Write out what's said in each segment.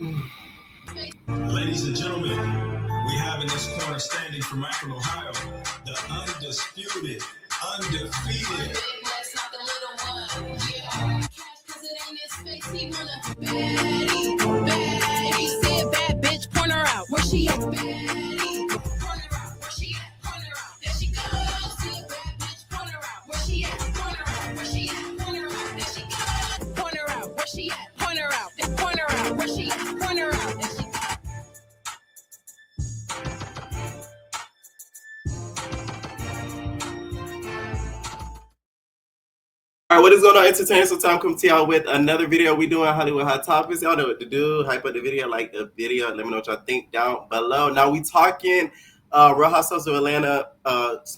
Ladies and gentlemen, we have in this corner standing from Akron, Ohio, the undisputed, undefeated. He said, bad bitch, point her out. Where she at? Point her out. Where she at? Point her out. There she goes. See a bad bitch, point her out. Where she at? Point her out. Where she at? Point her out. There she goes. Point her out. Where she at? Point her out. Point her out. Where she at? Point her out. There she goes. All right, what is going on, entertainers? So time come to y'all with another video. We doing Hollywood Hot Topics. Y'all know what to do. Hype up the video, like the video. Let me know what y'all think down below. Now we talking Real Housewives of Atlanta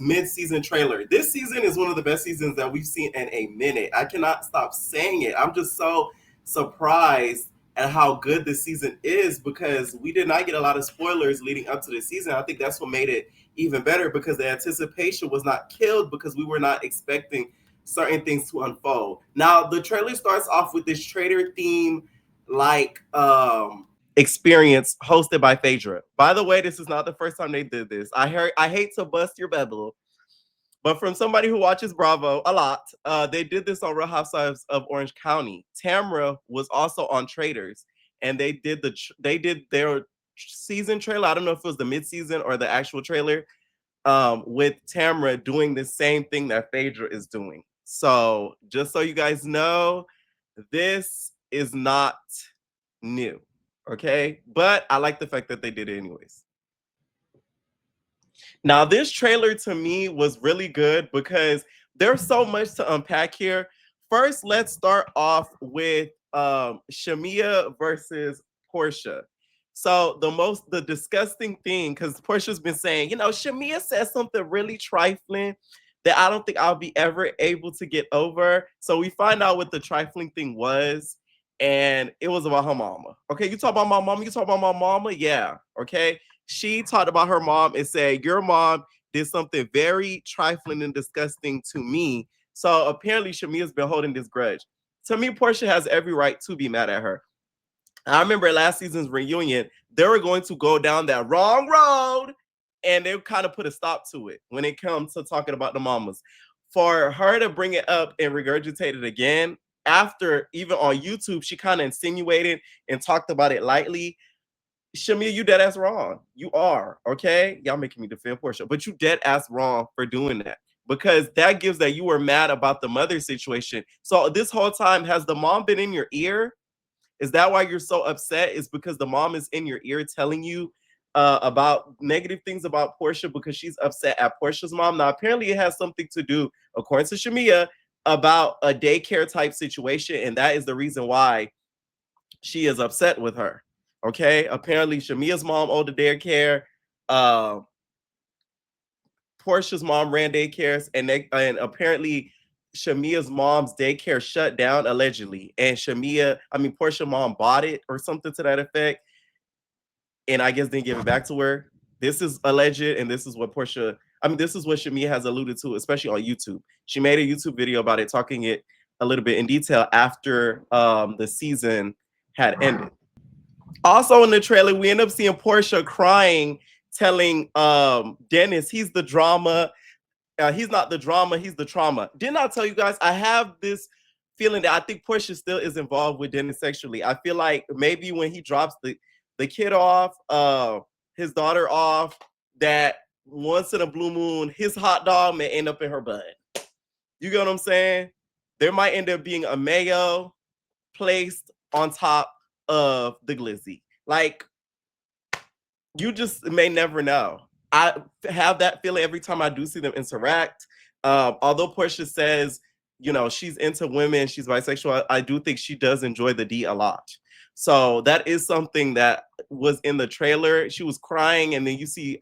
mid-season trailer. This season is one of the best seasons that we've seen in a minute. I cannot stop saying it. I'm just so surprised at how good this season is because we did not get a lot of spoilers leading up to this season. I think that's what made it even better because the anticipation was not killed because we were not expecting certain things to unfold. Now the trailer starts off with this trader theme experience hosted by Phaedra. By the way, this is not the first time they did this. I hate to bust your bubble, but from somebody who watches Bravo a lot, they did this on Real Housewives of Orange County. Tamra was also on Traders, and they did their season trailer. I don't know if it was the mid-season or the actual trailer, with Tamra doing the same thing that Phaedra is doing. So just so you guys know, this is not new, okay? But I like the fact that they did it anyways. Now, this trailer to me was really good because there's so much to unpack here. First, let's start off with Shamia versus Portia. So the disgusting thing, because Portia's been saying, Shamia said something really trifling that I don't think I'll be ever able to get over. So we find out what the trifling thing was, and it was about her mama. Okay, you talk about my mama, you talk about my mama? Yeah, okay. She talked about her mom and said, your mom did something very trifling and disgusting to me. So apparently Shamia's been holding this grudge. To me, Portia has every right to be mad at her. I remember last season's reunion, they were going to go down that wrong road, and they kind of put a stop to it when it comes to talking about the mamas. For her to bring it up and regurgitate it again, after even on YouTube, she kind of insinuated and talked about it lightly. Shamia, you dead ass wrong. You are, okay? Y'all making me defend Portia, but you dead ass wrong for doing that because that gives that you were mad about the mother situation. So this whole time, has the mom been in your ear? Is that why you're so upset? Is because the mom is in your ear telling you about negative things about Portia because she's upset at Portia's mom? Now, apparently it has something to do, according to Shamia, about a daycare type situation, and that is the reason why she is upset with her. Okay, apparently Shamia's mom owned a daycare. Portia's mom ran daycares, and apparently Shamia's mom's daycare shut down allegedly, and Portia's mom bought it or something to that effect, and I guess didn't give it back to her. This is alleged, and this is what this is what Shamia has alluded to, especially on YouTube. She made a YouTube video about it, talking it a little bit in detail after the season had ended. Also in the trailer, we end up seeing Portia crying, telling Dennis he's the drama. He's not the drama, he's the trauma. Didn't I tell you guys, I have this feeling that I think Portia still is involved with Dennis sexually. I feel like maybe when he drops the kid off, his daughter off, that once in a blue moon, his hot dog may end up in her butt. You get what I'm saying? There might end up being a mayo placed on top of the glizzy. Like, you just may never know. I have that feeling every time I do see them interact. Although Portia says, she's into women, she's bisexual, I do think she does enjoy the D a lot. So that is something that was in the trailer. She was crying, and then you see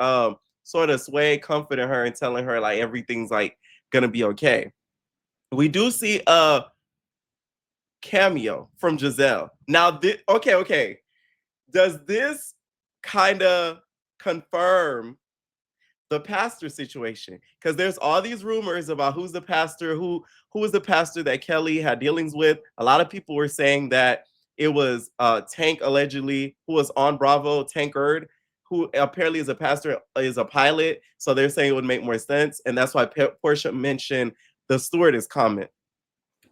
sort of Sway comforting her and telling her like everything's like gonna be okay. We do see a cameo from Giselle. Now, okay. Does this kind of confirm the pastor situation? Because there's all these rumors about who's the pastor, who is the pastor that Kelly had dealings with. A lot of people were saying that it was Tank allegedly, who was on Bravo, Tankard, who apparently is a pastor, is a pilot. So they're saying it would make more sense. And that's why Portia mentioned the stewardess comment.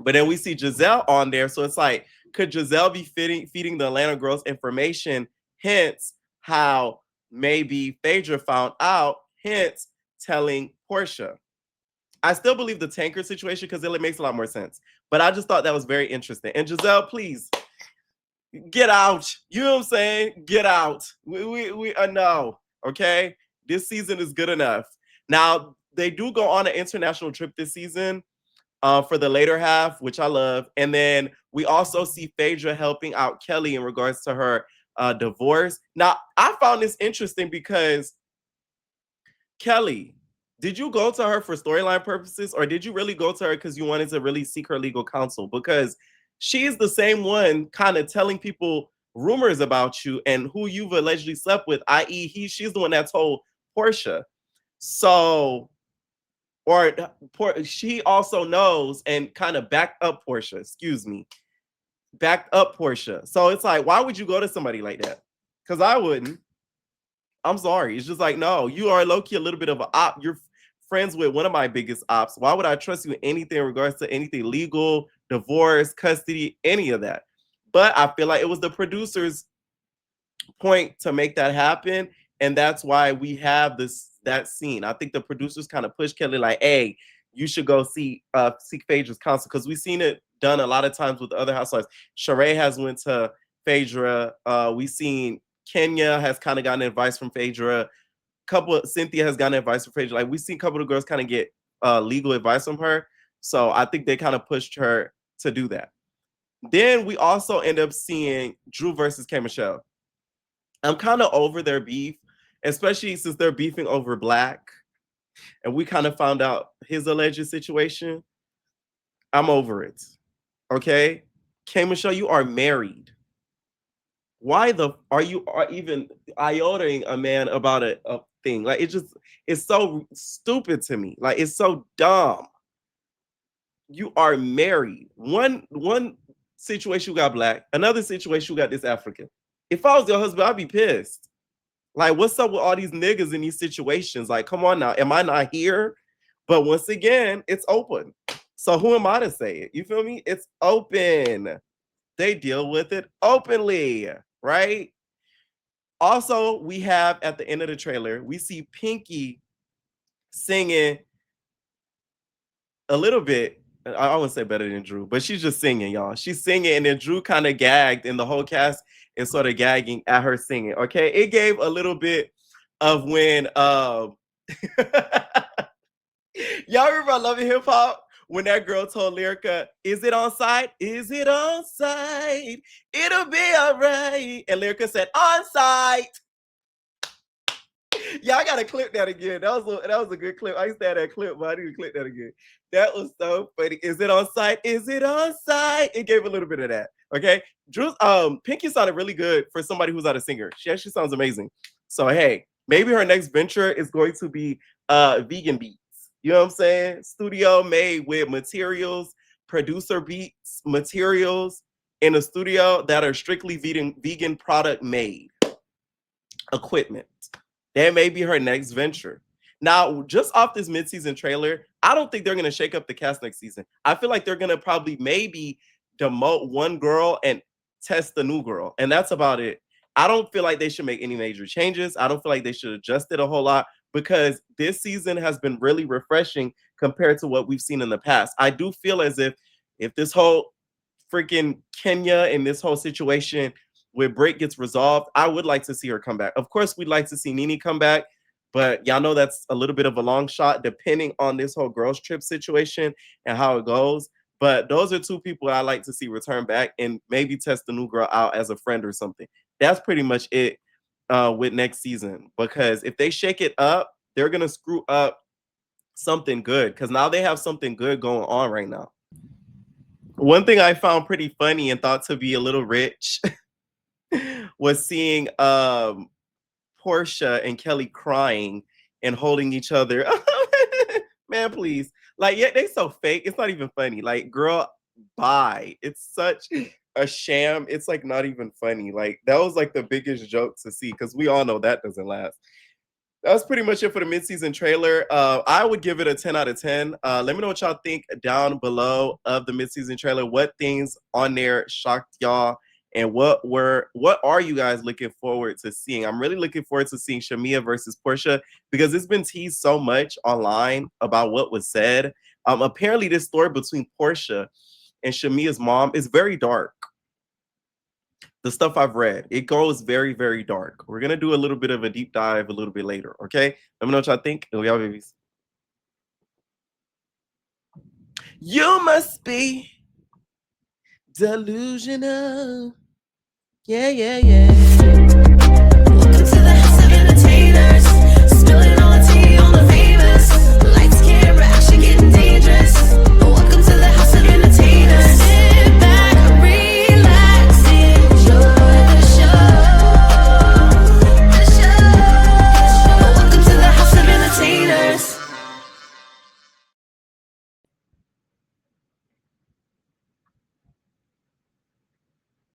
But then we see Giselle on there. So it's like, could Giselle be feeding the Atlanta girls information? Hence, how maybe Phaedra found out, hence telling Portia. I still believe the tanker situation because it makes a lot more sense. But I just thought that was very interesting. And Giselle, please get out. You know what I'm saying? Get out. We no. Okay. This season is good enough. Now they do go on an international trip this season for the later half, which I love. And then we also see Phaedra helping out Kelly in regards to her divorce. Now I found this interesting because Kelly, did you go to her for storyline purposes, or did you really go to her because you wanted to really seek her legal counsel? Because she's the same one kind of telling people rumors about you and who you've allegedly slept with, i.e., she's the one that told Portia. So, or she also knows and kind of backed up Portia, backed up Portia. So it's like, why would you go to somebody like that? Because I wouldn't. I'm sorry. It's just like, no, you are low-key a little bit of an op. You're friends with one of my biggest ops. Why would I trust you in anything in regards to anything legal, divorce, custody, any of that? But I feel like it was the producer's point to make that happen. And that's why we have that scene. I think the producers kind of pushed Kelly like, hey, you should go seek Phaedra's counsel. Because we've seen it done a lot of times with other housewives. Sheree has went to Phaedra. We've seen Kenya has kind of gotten advice from Phaedra. Cynthia has gotten advice from Phaedra. Like we've seen a couple of girls kind of get legal advice from her. So I think they kind of pushed her to do that. Then we also end up seeing Drew versus K. Michelle. I'm kind of over their beef, especially since they're beefing over Black. And we kind of found out his alleged situation. I'm over it. Okay? K. Michelle, you are married. Why are you even iotaing a man about a thing? Like it's so stupid to me. Like it's so dumb. You are married. One situation you got Black, another situation you got this African. If I was your husband, I'd be pissed. Like, what's up with all these niggas in these situations? Like, come on now, am I not here? But once again, it's open. So who am I to say it? You feel me? It's open. They deal with it openly, right? Also, we have at the end of the trailer, we see Pinky singing a little bit. I wouldn't say better than Drew, but she's just singing, y'all. She's singing, and then Drew kind of gagged, and the whole cast is sort of gagging at her singing. Okay, it gave a little bit of when y'all remember I Love It Hip Hop when that girl told Lyrica, "Is it on site? Is it on site? It'll be all right." And Lyrica said, "On site." Yeah, I gotta clip that again. That was a good clip. I used to have that clip, but I need to clip that again. That was so funny. Is it on site? Is it on site? It gave a little bit of that. Okay. Drew's Pinky sounded really good for somebody who's not a singer. She actually sounds amazing. So hey, maybe her next venture is going to be vegan beats. You know what I'm saying? Studio made with materials, producer beats, materials in a studio that are strictly vegan product made. Equipment. That may be her next venture. Now, just off this midseason trailer, I don't think they're going to shake up the cast next season. I feel like they're going to probably maybe demote one girl and test the new girl. And that's about it. I don't feel like they should make any major changes. I don't feel like they should adjust it a whole lot because this season has been really refreshing compared to what we've seen in the past. I do feel as if this whole freaking Kenya and this whole situation where Break gets resolved, I would like to see her come back. Of course, we'd like to see Nene come back, but y'all know that's a little bit of a long shot depending on this whole girls trip situation and how it goes. But those are two people I like to see return back and maybe test the new girl out as a friend or something. That's pretty much it with next season, because if they shake it up, they're going to screw up something good because now they have something good going on right now. One thing I found pretty funny and thought to be a little rich was seeing Portia and Kelly crying and holding each other. Man, please. Like, yeah, they so fake. It's not even funny. Like, girl, bye. It's such a sham, it's like not even funny. Like that was like the biggest joke to see because we all know that doesn't last. That was pretty much it for the midseason trailer. I would give it a 10 out of 10. Let me know what y'all think down below of the midseason trailer. What things on there shocked y'all? And what are you guys looking forward to seeing? I'm really looking forward to seeing Shamia versus Portia because it's been teased so much online about what was said. Apparently, this story between Portia and Shamia's mom is very dark. The stuff I've read, it goes very, very dark. We're gonna do a little bit of a deep dive a little bit later. Okay, let me know what y'all think. And we all babies. You must be delusional. Yeah, yeah, yeah. Welcome to the